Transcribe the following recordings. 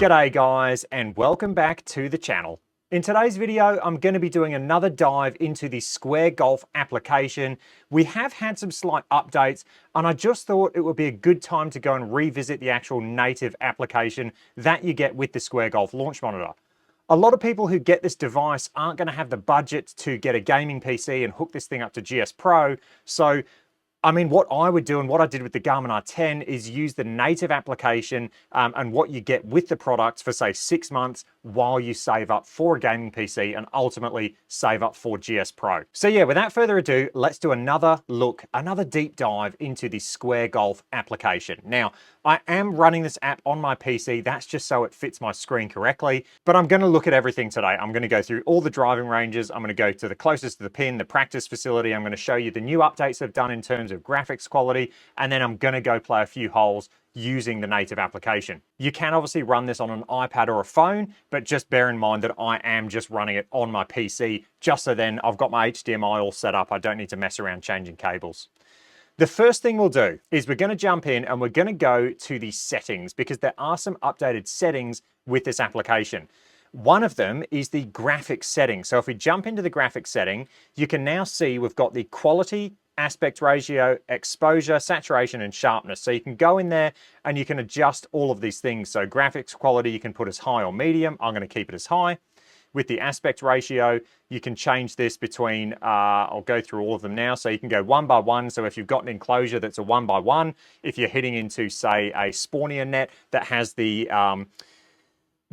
G'day guys, and welcome back to the channel. In today's video, I'm going to be doing another dive into the Square Golf application. We have had some slight updates, and I just thought it would be a good time to go and revisit the actual native application that you get with the Square Golf launch monitor. A lot of people who get this device aren't going to have the budget to get a gaming PC and hook this thing up to GS Pro, so what I would do and what I did with the Garmin R10 is use the native application and what you get with the product for say 6 months while you save up for a gaming PC and ultimately save up for GS Pro. So yeah, without further ado, let's do another deep dive into the Square Golf application. Now, I am running this app on my PC. That's just so it fits my screen correctly, but I'm going to look at everything today. I'm going to go through all the driving ranges. I'm going to go to the closest to the pin, the practice facility. I'm going to show you the new updates I've done in terms of graphics quality, and then I'm going to go play a few holes using the native application. You can obviously run this on an iPad or a phone, but just bear in mind that I am just running it on my PC, just so then I've got my HDMI all set up. I don't need to mess around changing cables. The first thing we'll do is we're going to jump in and we're going to go to the settings because there are some updated settings with this application. One of them is the graphics setting. So if we jump into the graphics setting, you can now see we've got the quality, aspect ratio, exposure, saturation, and sharpness. So you can go in there and you can adjust all of these things. So graphics quality, you can put as high or medium. I'm going to keep it as high. With the aspect ratio, you can change this between, I'll go through all of them now. So you can go 1:1. So if you've got an enclosure that's a 1:1, if you're hitting into, say, a spawnier net that has the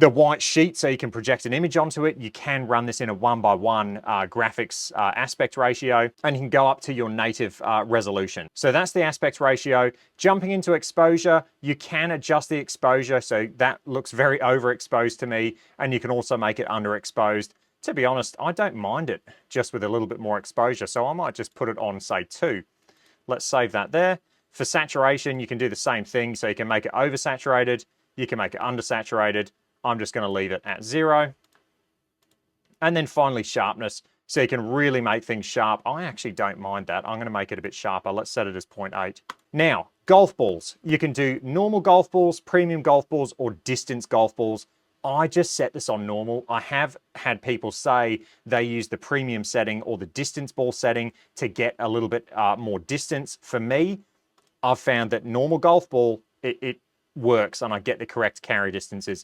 white sheet so you can project an image onto it, you can run this in a 1:1 graphics aspect ratio, and you can go up to your native resolution. So that's the aspect ratio. Jumping into exposure, you can adjust the exposure. So that looks very overexposed to me, and you can also make it underexposed. To be honest, I don't mind it just with a little bit more exposure. So I might just put it on, say, 2. Let's save that there. For saturation, you can do the same thing. So you can make it oversaturated, you can make it undersaturated. I'm just going to leave it at 0. And then finally, sharpness. So you can really make things sharp. I actually don't mind that. I'm going to make it a bit sharper. Let's set it as 0.8. Now, golf balls. You can do normal golf balls, premium golf balls, or distance golf balls. I just set this on normal. I have had people say they use the premium setting or the distance ball setting to get a little bit more distance. For me, I've found that normal golf ball, it works and I get the correct carry distances.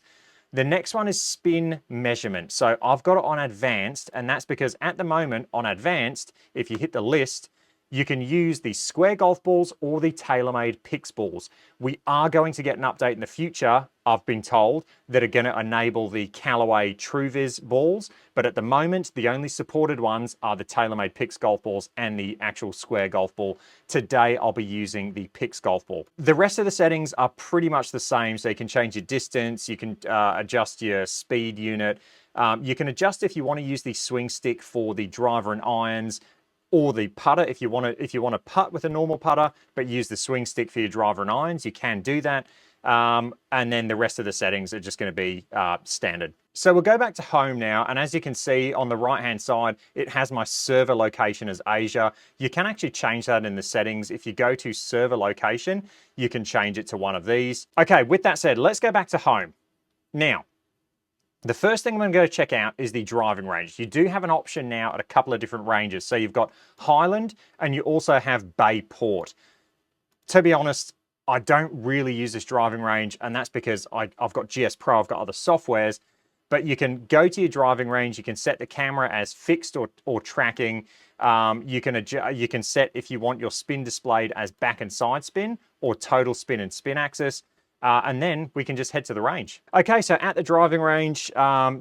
The next one is spin measurement. So I've got it on advanced, and that's because at the moment on advanced, if you hit the list, you can use the Square Golf balls or the TaylorMade Pix balls. We are going to get an update in the future, I've been told, that are going to enable the Callaway TrueViz balls. But at the moment, the only supported ones are the TaylorMade Pix golf balls and the actual Square Golf ball. Today, I'll be using the Pix golf ball. The rest of the settings are pretty much the same. So you can change your distance, you can adjust your speed unit. You can adjust if you want to use the swing stick for the driver and irons, or the putter. If you want to putt with a normal putter, but use the swing stick for your driver and irons, you can do that. And then the rest of the settings are just going to be standard. So we'll go back to home now. And as you can see on the right-hand side, it has my server location as Asia. You can actually change that in the settings. If you go to server location, you can change it to one of these. Okay, with that said, let's go back to home. Now, the first thing I'm going to go check out is the driving range. You do have an option now at a couple of different ranges. So you've got Highland and you also have Bayport. To be honest, I don't really use this driving range, and that's because I've got GS Pro, I've got other softwares, but you can go to your driving range, you can set the camera as fixed or tracking. You can set if you want your spin displayed as back and side spin or total spin and spin axis. And then we can just head to the range. Okay, so at the driving range,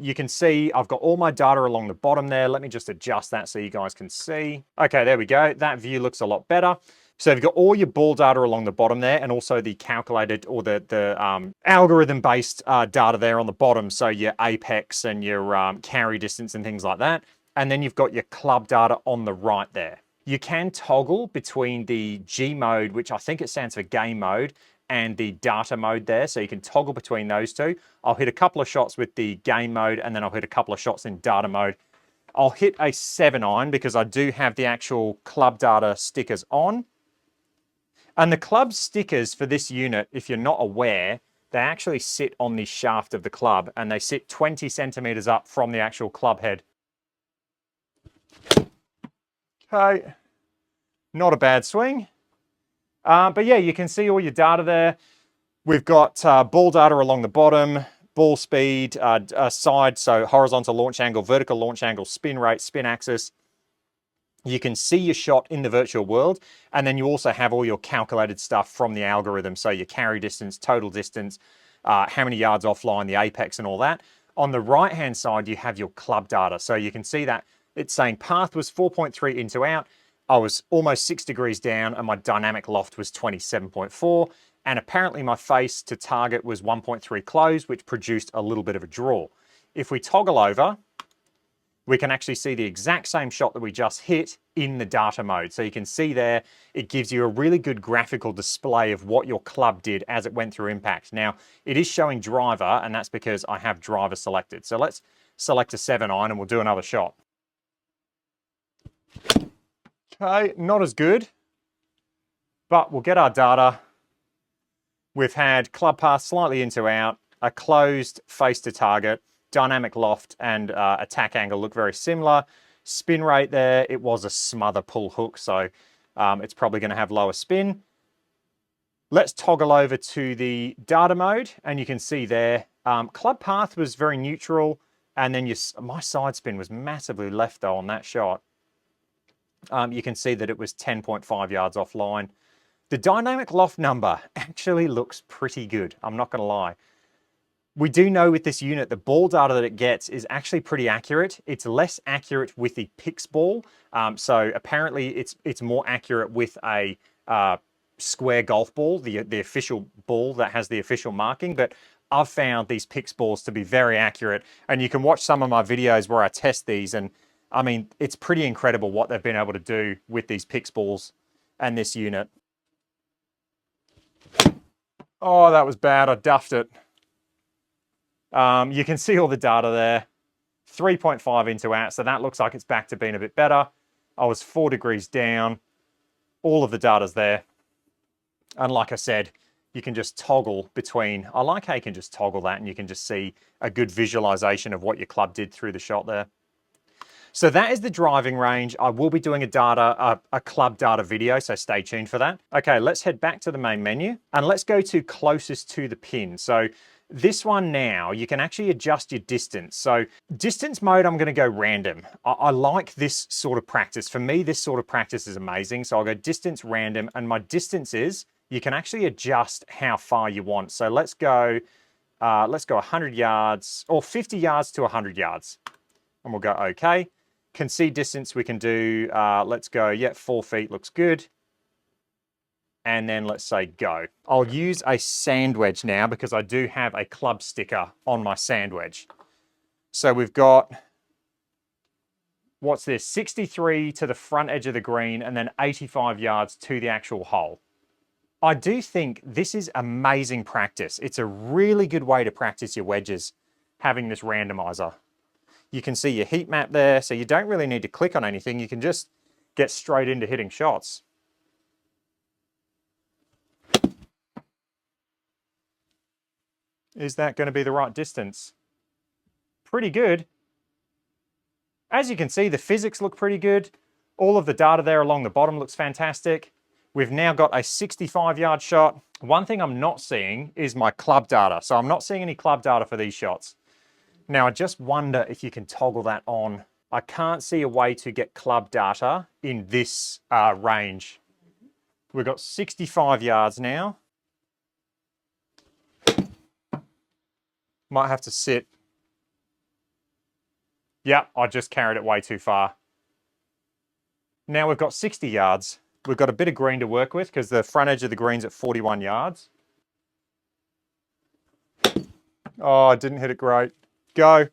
you can see I've got all my data along the bottom there. Let me just adjust that so you guys can see. Okay, there we go. That view looks a lot better. So you've got all your ball data along the bottom there, and also the calculated or the algorithm-based data there on the bottom. So your apex and your carry distance and things like that. And then you've got your club data on the right there. You can toggle between the G mode, which I think it stands for game mode, and the data mode there. So you can toggle between those two. I'll hit a couple of shots with the game mode, and then I'll hit a couple of shots in data mode. I'll hit a 7-iron because I do have the actual club data stickers on. And the club stickers for this unit, if you're not aware, they actually sit on the shaft of the club, and they sit 20 centimeters up from the actual club head. Okay, not a bad swing. But yeah, you can see all your data there. We've got ball data along the bottom, ball speed, side, so horizontal launch angle, vertical launch angle, spin rate, spin axis. You can see your shot in the virtual world, and then you also have all your calculated stuff from the algorithm. So your carry distance, total distance, how many yards offline, the apex and all that. On the right-hand side, you have your club data. So you can see that it's saying path was 4.3 into out. I was almost 6 degrees down, and my dynamic loft was 27.4. And apparently my face to target was 1.3 close, which produced a little bit of a draw. If we toggle over, we can actually see the exact same shot that we just hit in the data mode. So you can see there, it gives you a really good graphical display of what your club did as it went through impact. Now, it is showing driver, and that's because I have driver selected. So let's select a 7-iron and we'll do another shot. Okay, not as good, but we'll get our data. We've had club path slightly into out, a closed face to target, dynamic loft and attack angle look very similar. Spin rate there, it was a smother pull hook, so it's probably going to have lower spin. Let's toggle over to the data mode, and you can see there, club path was very neutral, and then my side spin was massively left though on that shot. You can see that it was 10.5 yards offline. The dynamic loft number actually looks pretty good, I'm not going to lie. We do know with this unit, the ball data that it gets is actually pretty accurate. It's less accurate with the Pix ball. So apparently it's more accurate with a square golf ball, the official ball that has the official marking. But I've found these Pix balls to be very accurate. And you can watch some of my videos where I test these. And I mean, it's pretty incredible what they've been able to do with these Pix balls and this unit. Oh, that was bad. I duffed it. You can see all the data there, 3.5 into out, so that looks like it's back to being a bit better. I was 4 degrees down, all of the data's there. And like I said, you can just toggle between, I like how you can just toggle that and you can just see a good visualization of what your club did through the shot there. So that is the driving range. I will be doing a club data video, so stay tuned for that. Okay, let's head back to the main menu and let's go to closest to the pin. So this one now, you can actually adjust your distance. So distance mode, I'm going to go random. I like this sort of practice. For me, this sort of practice is amazing. So I'll go distance random, and my distance is, you can actually adjust how far you want. So let's go 100 yards or 50 yards to 100 yards. And we'll go okay. Concede distance, we can do, let's go, yeah, 4 feet looks good. And then let's say go. I'll use a sand wedge now because I do have a club sticker on my sand wedge. So we've got, what's this, 63 to the front edge of the green and then 85 yards to the actual hole. I do think this is amazing practice. It's a really good way to practice your wedges, having this randomizer. You can see your heat map there, so you don't really need to click on anything. You can just get straight into hitting shots. Is that going to be the right distance? Pretty good. As you can see, the physics look pretty good. All of the data there along the bottom looks fantastic. We've now got a 65-yard shot. One thing I'm not seeing is my club data. So I'm not seeing any club data for these shots. Now, I just wonder if you can toggle that on. I can't see a way to get club data in this range. We've got 65 yards now. Might have to sit. Yep, I just carried it way too far. Now we've got 60 yards. We've got a bit of green to work with because the front edge of the green's at 41 yards. Oh, I didn't hit it great. Go.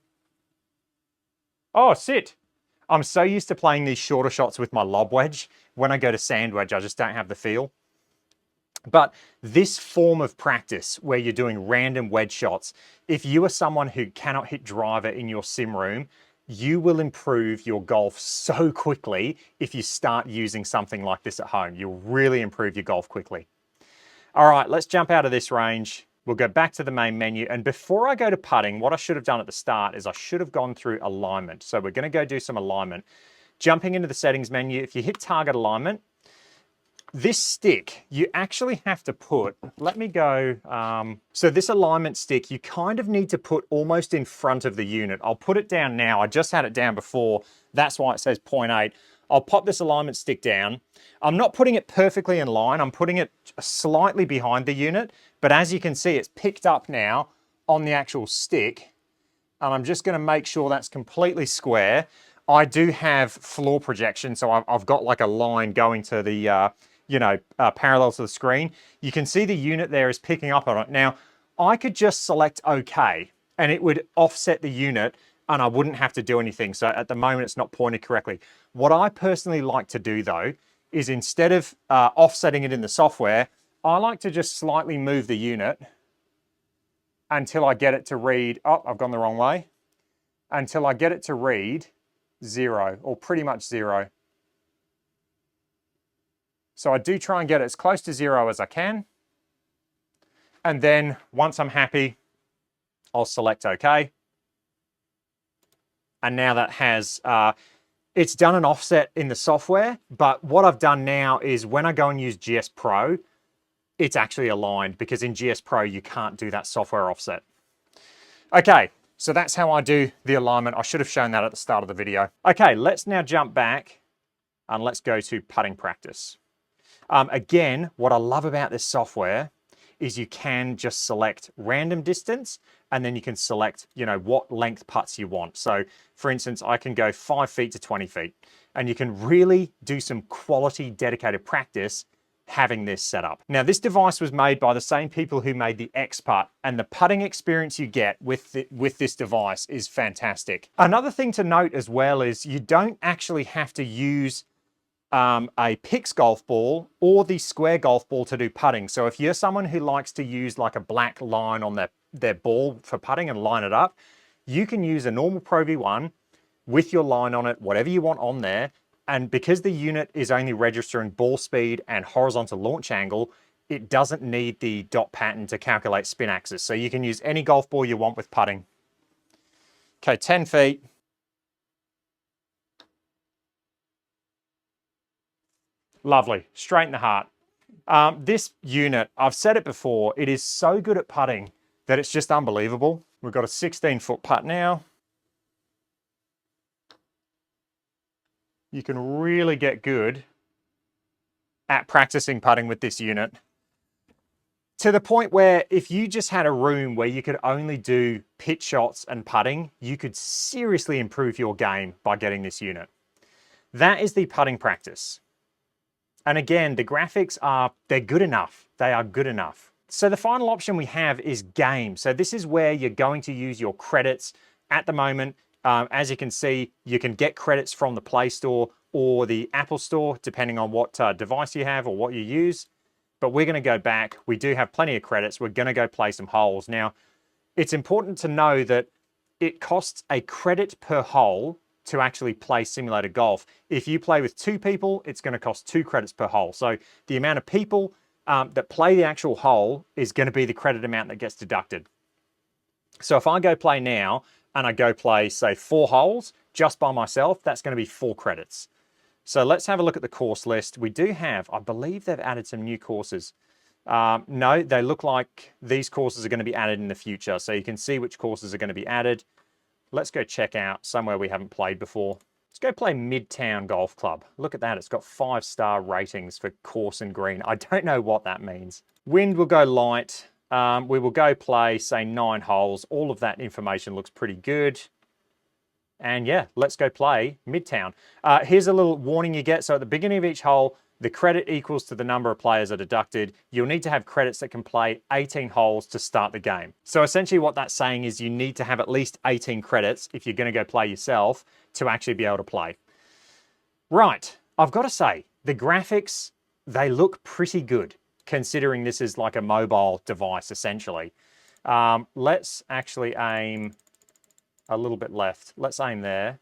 Oh, sit. I'm so used to playing these shorter shots with my lob wedge. When I go to sand wedge, I just don't have the feel. But this form of practice where you're doing random wedge shots, if you are someone who cannot hit driver in your sim room, you will improve your golf so quickly if you start using something like this at home. You'll really improve your golf quickly. All right, let's jump out of this range. We'll go back to the main menu. And before I go to putting, what I should have done at the start is I should have gone through alignment. So we're going to go do some alignment. Jumping into the settings menu, if you hit target alignment, this stick, you actually have to put, let me go, so this alignment stick, you kind of need to put almost in front of the unit. I'll put it down now. I just had it down before. That's why it says 0.8. I'll pop this alignment stick down. I'm not putting it perfectly in line. I'm putting it slightly behind the unit, but as you can see, it's picked up now on the actual stick. And I'm just going to make sure that's completely square. I do have floor projection, so I've got like a line going to the, parallel to the screen. You can see the unit there is picking up on it. Now, I could just select OK, and it would offset the unit, and I wouldn't have to do anything. So at the moment, it's not pointed correctly. What I personally like to do, though, is instead of offsetting it in the software, I like to just slightly move the unit until I get it to read, oh, I've gone the wrong way, until I get it to read 0, or pretty much 0. So I do try and get it as close to 0 as I can. And then once I'm happy, I'll select OK. And now that has, it's done an offset in the software, but what I've done now is when I go and use GS Pro, it's actually aligned, because in GS Pro, you can't do that software offset. Okay, so that's how I do the alignment. I should have shown that at the start of the video. Okay, let's now jump back and let's go to putting practice. Again, what I love about this software is you can just select random distance, and then you can select, what length putts you want. So for instance, I can go 5 feet to 20 feet, and you can really do some quality dedicated practice having this set up. Now, this device was made by the same people who made the X-Putt, and the putting experience you get with this device is fantastic. Another thing to note as well is you don't actually have to use a Pix golf ball or the square golf ball to do putting. So if you're someone who likes to use like a black line on their ball for putting and line it up, you can use a normal Pro V1 with your line on it, whatever you want on there. And because the unit is only registering ball speed and horizontal launch angle, it doesn't need the dot pattern to calculate spin axis. So you can use any golf ball you want with putting. Okay, 10 feet. Lovely, straight in the heart. This unit, I've said it before, it is so good at putting that it's just unbelievable. We've got a 16-foot putt now. You can really get good at practicing putting with this unit, to the point where if you just had a room where you could only do pitch shots and putting, you could seriously improve your game by getting this unit. That is the putting practice. And again, the graphics they're good enough. They are good enough. So the final option we have is game. So this is where you're going to use your credits. At the moment, as you can see, you can get credits from the Play Store or the Apple Store, depending on what device you have or what you use. But we're going to go back. We do have plenty of credits. We're going to go play some holes. Now, it's important to know that it costs a credit per hole to actually play simulated golf. If you play with 2 people, it's going to cost 2 credits per hole. So the amount of people that play the actual hole is going to be the credit amount that gets deducted. So if I go play now and I go play, say, 4 holes just by myself, that's going to be 4 credits. So let's have a look at the course list. We do have, I believe they've added some new courses. No, they look like these courses are going to be added in the future. So you can see which courses are going to be added. Let's go check out somewhere we haven't played before. Let's go play Midtown Golf Club. Look at that, it's got 5-star ratings for course and green. I don't know what that means. Wind will go light. We will go play, say, 9 holes. All of that information looks pretty good. And yeah, let's go play Midtown. Here's a little warning you get. So at the beginning of each hole, the credit equals to the number of players that are deducted. You'll need to have credits that can play 18 holes to start the game. So essentially what that's saying is you need to have at least 18 credits if you're going to go play yourself to actually be able to play. Right, I've got to say, the graphics, they look pretty good considering this is like a mobile device essentially. Let's actually aim a little bit left. Let's aim there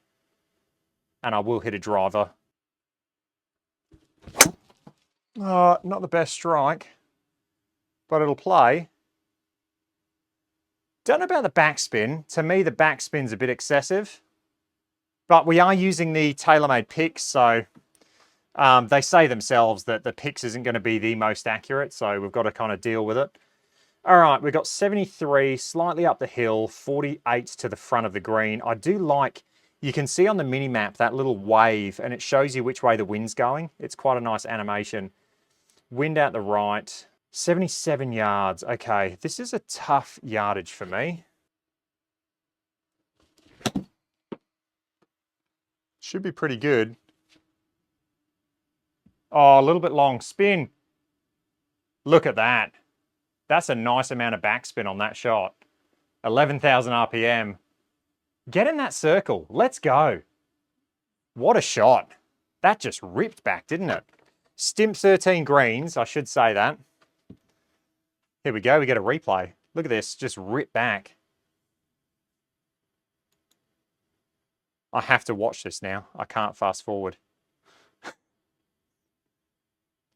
and I will hit a driver. Not the best strike, but it'll play. Don't know about the backspin. To me, the backspin's a bit excessive. But we are using the TaylorMade picks, so they say themselves that the picks isn't going to be the most accurate, so we've got to kind of deal with it. All right, we've got 73, slightly up the hill, 48 to the front of the green. I do like, you can see on the mini map that little wave, and it shows you which way the wind's going. It's quite a nice animation. Wind out the right, 77 yards. Okay, this is a tough yardage for me. Should be pretty good. Oh, a little bit long. Spin. Look at that. That's a nice amount of backspin on that shot. 11,000 RPM. Get in that circle. Let's go. What a shot. That just ripped back, didn't it? Stimp 13 greens, I should say that. Here we go, we get a replay. Look at this, just rip back. I have to watch this now. I can't fast forward.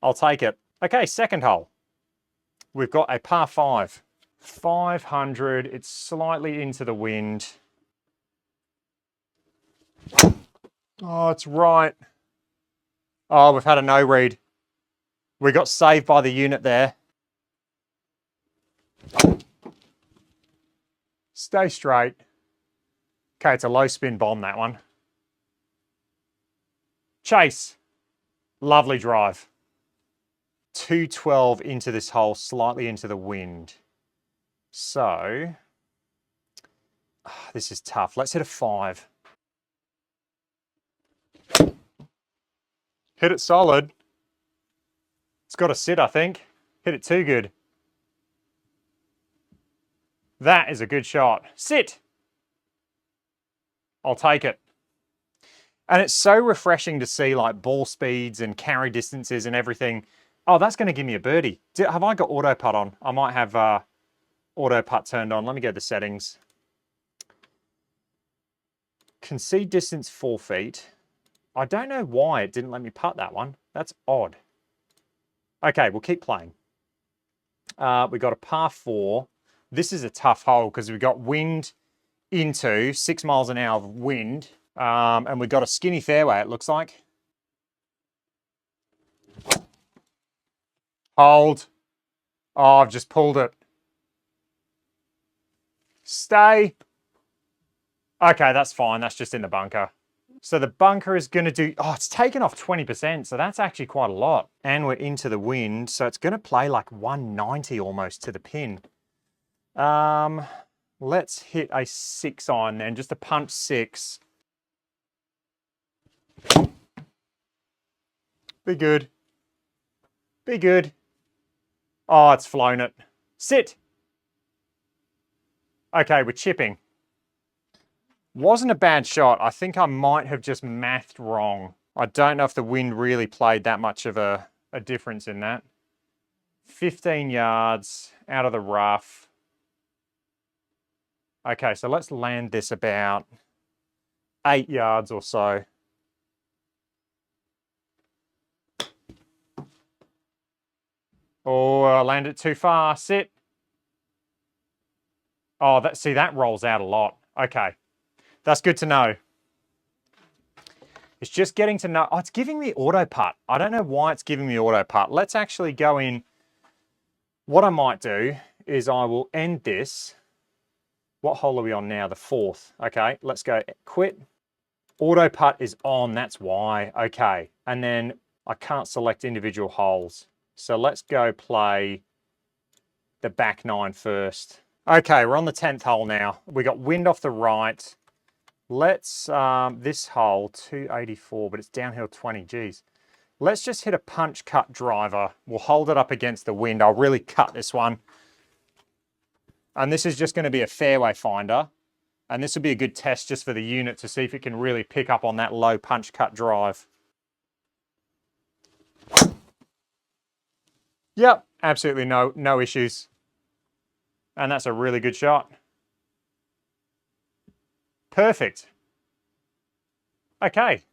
I'll take it. Okay, second hole. We've got a par 5. 500, it's slightly into the wind. Oh, it's right. Oh, we've had a no read. We got saved by the unit there. Stay straight. Okay, it's a low spin bomb, that one. Chase. Lovely drive. 212 into this hole, slightly into the wind. So, this is tough. Let's hit a 5. Hit it solid. It's got to sit, I think. Hit it too good. That is a good shot. Sit. I'll take it. And it's so refreshing to see like ball speeds and carry distances and everything. Oh, that's going to give me a birdie. Have I got auto putt on? I might have auto putt turned on. Let me go to the settings. Concede distance 4 feet. I don't know why it didn't let me putt that one. That's odd. Okay, we'll keep playing. We got a par 4. This is a tough hole because we've got wind into 6 miles an hour of wind. And we've got a skinny fairway, it looks like. Hold. Oh, I've just pulled it. Stay. Okay, that's fine. That's just in the bunker. So the bunker is going to do... Oh, it's taken off 20%, so that's actually quite a lot. And we're into the wind, so it's going to play like 190 almost to the pin. Let's hit a 6 on then, just a punch 6. Be good. Be good. Oh, it's flown it. Sit. Okay, we're chipping. Wasn't a bad shot. I think I might have just mathed wrong. I don't know if the wind really played that much of a difference in that. 15 yards out of the rough. Okay, so let's land this about 8 yards or so. Oh, I landed it too far. Sit. Oh, that rolls out a lot. Okay. That's good to know. It's just getting to know. Oh, it's giving me auto putt. I don't know why it's giving me auto putt. Let's actually go in. What I might do is I will end this. What hole are we on now? The 4th. Okay, let's go quit. Auto putt is on, that's why. Okay, and then I can't select individual holes. So let's go play the back 9 first. Okay, we're on the 10th hole now. We got wind off the right. Let's, this hole, 284, but it's downhill 20, geez. Let's just hit a punch cut driver. We'll hold it up against the wind. I'll really cut this one. And this is just going to be a fairway finder. And this will be a good test just for the unit to see if it can really pick up on that low punch cut drive. Yep, absolutely no issues. And that's a really good shot. Perfect. Okay,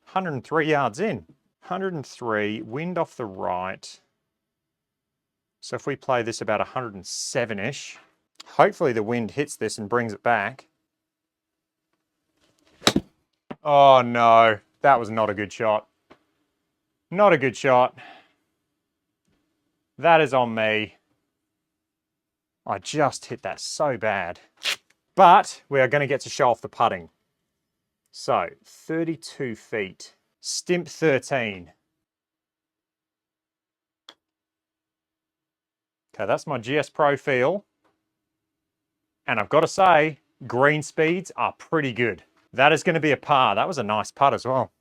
103 yards in. 103, wind off the right. So if we play this about 107-ish, Hopefully the wind hits this and brings it back. Oh no, that was not a good shot. Not a good shot. That is on me. I just hit that so bad. But we are going to get to show off the putting. So, 32 feet. Stimp 13. Okay, that's my GS Pro feel. And I've got to say, green speeds are pretty good. That is going to be a par. That was a nice putt as well.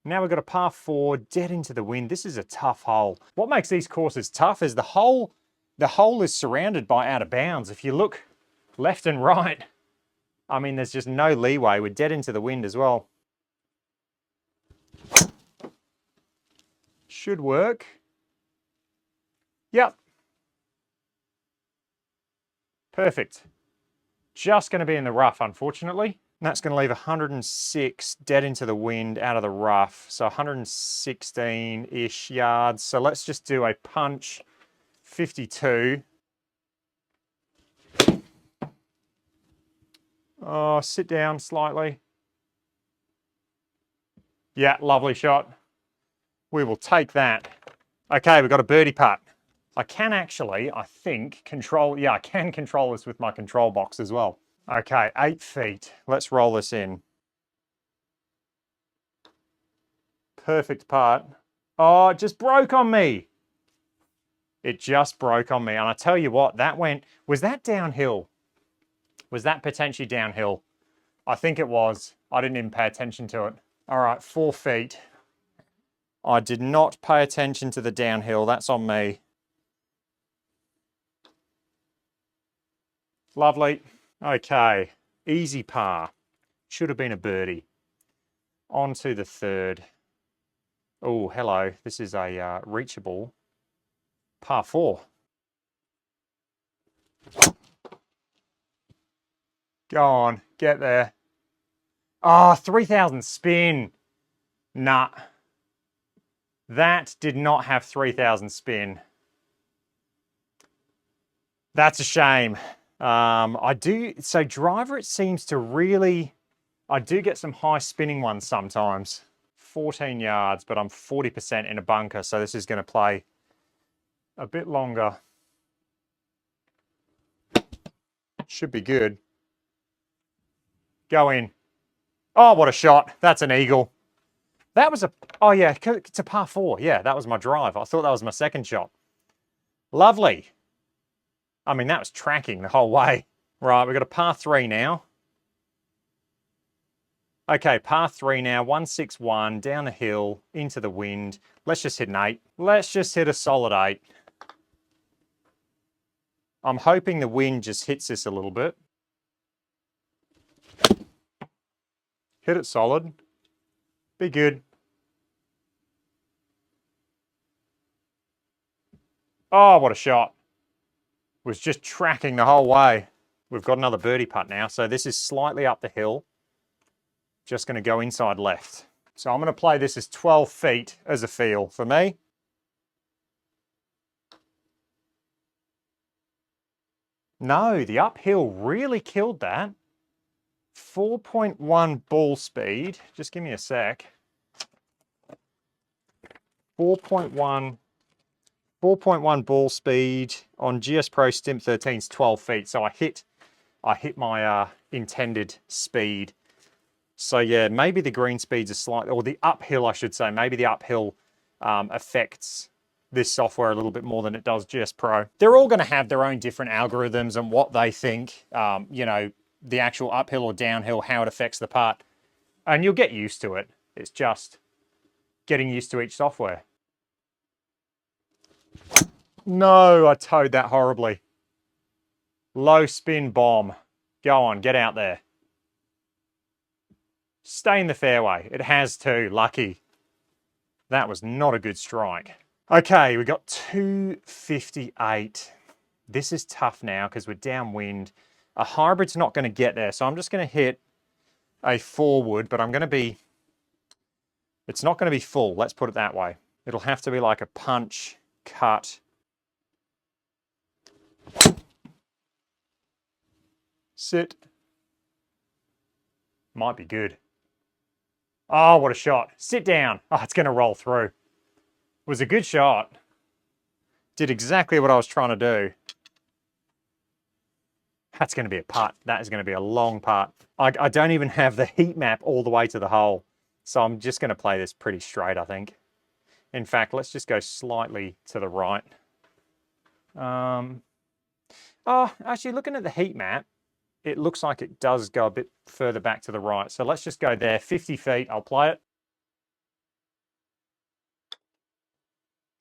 Now we've got a par 4, dead into the wind. This is a tough hole. What makes these courses tough is the hole is surrounded by out of bounds. If you look left and right, I mean, there's just no leeway. We're dead into the wind as well. Should work. Yep. Perfect. Just going to be in the rough, unfortunately. And that's going to leave 106 dead into the wind out of the rough. So 116-ish yards. So let's just do a punch 52. Oh, sit down slightly. Yeah, lovely shot. We will take that. Okay, we've got a birdie putt. I can actually, I think, control, yeah, I can control this with my control box as well. Okay, 8 feet. Let's roll this in. Perfect putt. Oh, it just broke on me. It just broke on me. And I tell you what, that went, was that downhill? Was that potentially downhill? I think it was. I didn't even pay attention to it. All right, 4 feet. I did not pay attention to the downhill. That's on me. Lovely. Okay, easy par. Should have been a birdie. On to the third. Oh, hello. This is a reachable par 4. Go on, get there. Oh, 3,000 spin. Nah. That did not have 3,000 spin. That's a shame. So driver, it seems to really, I do get some high spinning ones sometimes. 14 yards, but I'm 40% in a bunker, so this is going to play a bit longer. Should be good. Go in. Oh, what a shot. That's an eagle. That was a, oh yeah, it's a par 4. Yeah, that was my drive. I thought that was my second shot. Lovely. I mean, that was tracking the whole way. Right, we've got a par 3 now. Okay, par 3 now, 161, down the hill, into the wind. Let's just hit an 8. Let's just hit a solid 8. I'm hoping the wind just hits this a little bit. Hit it solid. Be good. Oh, what a shot. Was just tracking the whole way. We've got another birdie putt now, so this is slightly up the hill. Just going to go inside left. So I'm going to play this as 12 feet as a feel for me. No, the uphill really killed that. 4.1 ball speed. Just give me a sec. 4.1 ball speed on GS Pro Stimp 13's 12 feet. So I hit my intended speed. So yeah, maybe the green speeds are slightly, or the uphill, I should say, maybe the uphill affects this software a little bit more than it does GS Pro. They're all going to have their own different algorithms and what they think, you know, the actual uphill or downhill, how it affects the putt. And you'll get used to it. It's just getting used to each software. No, I towed that horribly. Low spin bomb. Go on, get out there. Stay in the fairway. It has too, lucky. That was not a good strike. Okay, we got 258. This is tough now because we're downwind. A hybrid's not going to get there, so I'm just going to hit a forward, but it's not going to be full, let's put it that way. It'll have to be like a punch, cut. Sit. Might be good. Oh, what a shot. Sit down. Oh, it's going to roll through. It was a good shot. Did exactly what I was trying to do. That's going to be a putt. That is going to be a long putt. I don't even have the heat map all the way to the hole. So I'm just going to play this pretty straight, I think. In fact, let's just go slightly to the right. Oh, actually, looking at the heat map, it looks like it does go a bit further back to the right. So let's just go there, 50 feet. I'll play it.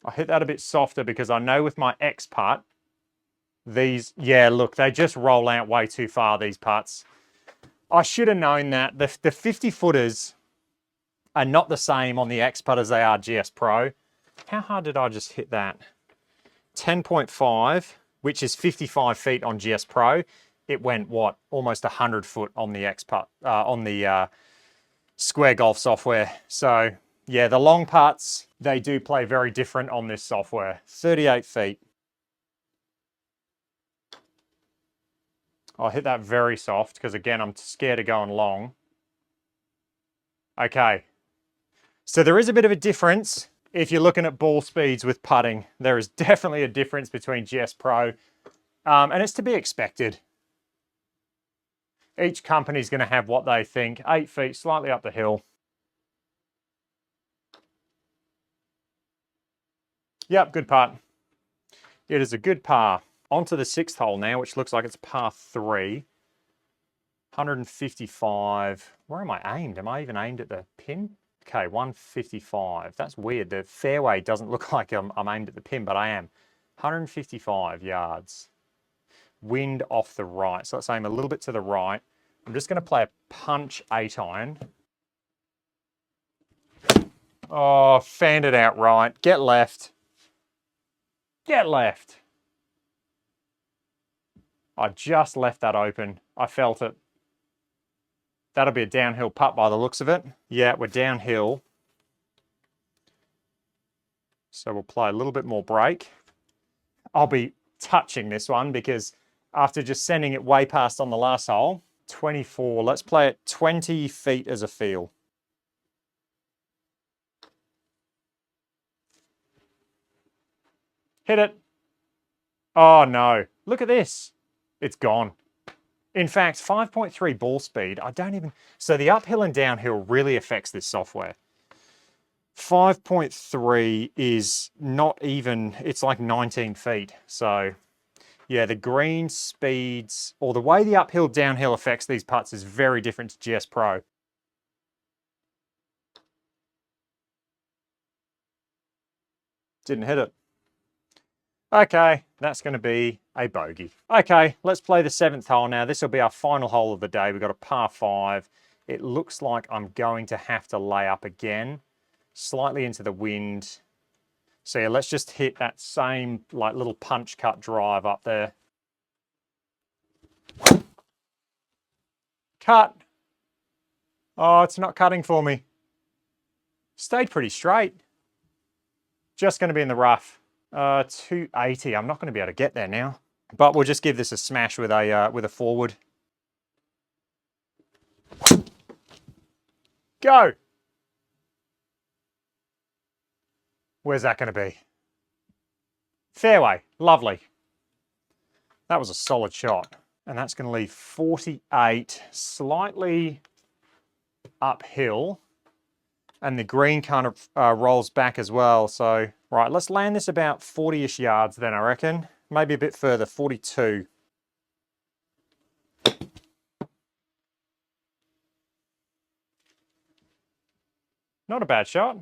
I'll hit that a bit softer because I know with my X putt, these, yeah, look, they just roll out way too far, these putts. I should have known that. The 50 footers are not the same on the X putt as they are GS Pro. How hard did I just hit that? 10.5, which is 55 feet on GS Pro. It went, what, almost 100 foot on the X putt, on the Square Golf software. So, yeah, the long putts, they do play very different on this software. 38 feet. I'll hit that very soft because, again, I'm scared of going long. Okay. So there is a bit of a difference if you're looking at ball speeds with putting. There is definitely a difference between GS Pro, and it's to be expected. Each company's going to have what they think. 8 feet, slightly up the hill. Yep, good putt. It is a good par. On to the 6th hole now, which looks like it's par 3. 155. Where am I aimed? Am I even aimed at the pin? Okay, 155. That's weird. The fairway doesn't look like I'm aimed at the pin, but I am. 155 yards. Wind off the right. So let's aim a little bit to the right. I'm just going to play a punch 8-iron. Oh, fanned it out right. Get left. Get left. I just left that open. I felt it. That'll be a downhill putt by the looks of it. Yeah, we're downhill. So we'll play a little bit more break. I'll be touching this one because after just sending it way past on the last hole, 24. Let's play it 20 feet as a feel. Hit it. Oh no, look at this. It's gone. In fact, 5.3 ball speed, I don't even... So the uphill and downhill really affects this software. 5.3 is not even... It's like 19 feet. So, yeah, the green speeds, or the way the uphill, downhill affects these putts is very different to GS Pro. Didn't hit it. Okay, that's going to be a bogey. Okay, let's play the 7th hole now. This will be our final hole of the day. We've got a par 5. It looks like I'm going to have to lay up again, slightly into the wind. So yeah, let's just hit that same like little punch cut drive up there. Cut. Oh, it's not cutting for me. Stayed pretty straight. Just going to be in the rough. 280. I'm not going to be able to get there now. But we'll just give this a smash with a forward. Go! Where's that going to be? Fairway. Lovely. That was a solid shot. And that's going to leave 48, slightly uphill. And the green kind of rolls back as well. So, right, let's land this about 40-ish yards then, I reckon. Maybe a bit further, 42. Not a bad shot.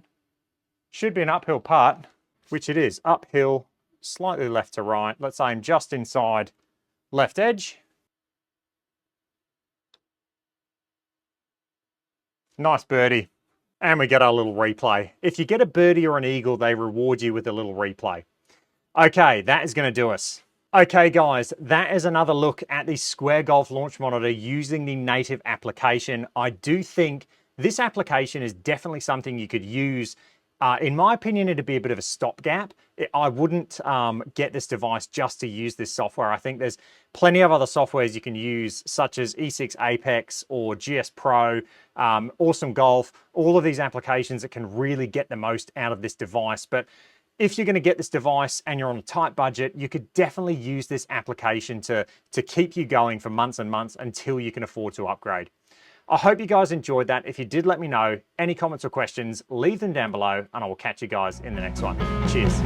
Should be an uphill putt, which it is. Uphill, slightly left to right. Let's aim just inside left edge. Nice birdie. And we get our little replay. If you get a birdie or an eagle, they reward you with a little replay. Okay, that is going to do us. Okay, guys, that is another look at the Square Golf Launch Monitor using the native application. I do think this application is definitely something you could use In my opinion, it'd be a bit of a stopgap. I wouldn't get this device just to use this software. I think there's plenty of other softwares you can use, such as E6 Apex or GS Pro, Awesome Golf, all of these applications that can really get the most out of this device. But if you're going to get this device and you're on a tight budget, you could definitely use this application to keep you going for months and months until you can afford to upgrade. I hope you guys enjoyed that. If you did, let me know. Any comments or questions, leave them down below, and I will catch you guys in the next one. Cheers.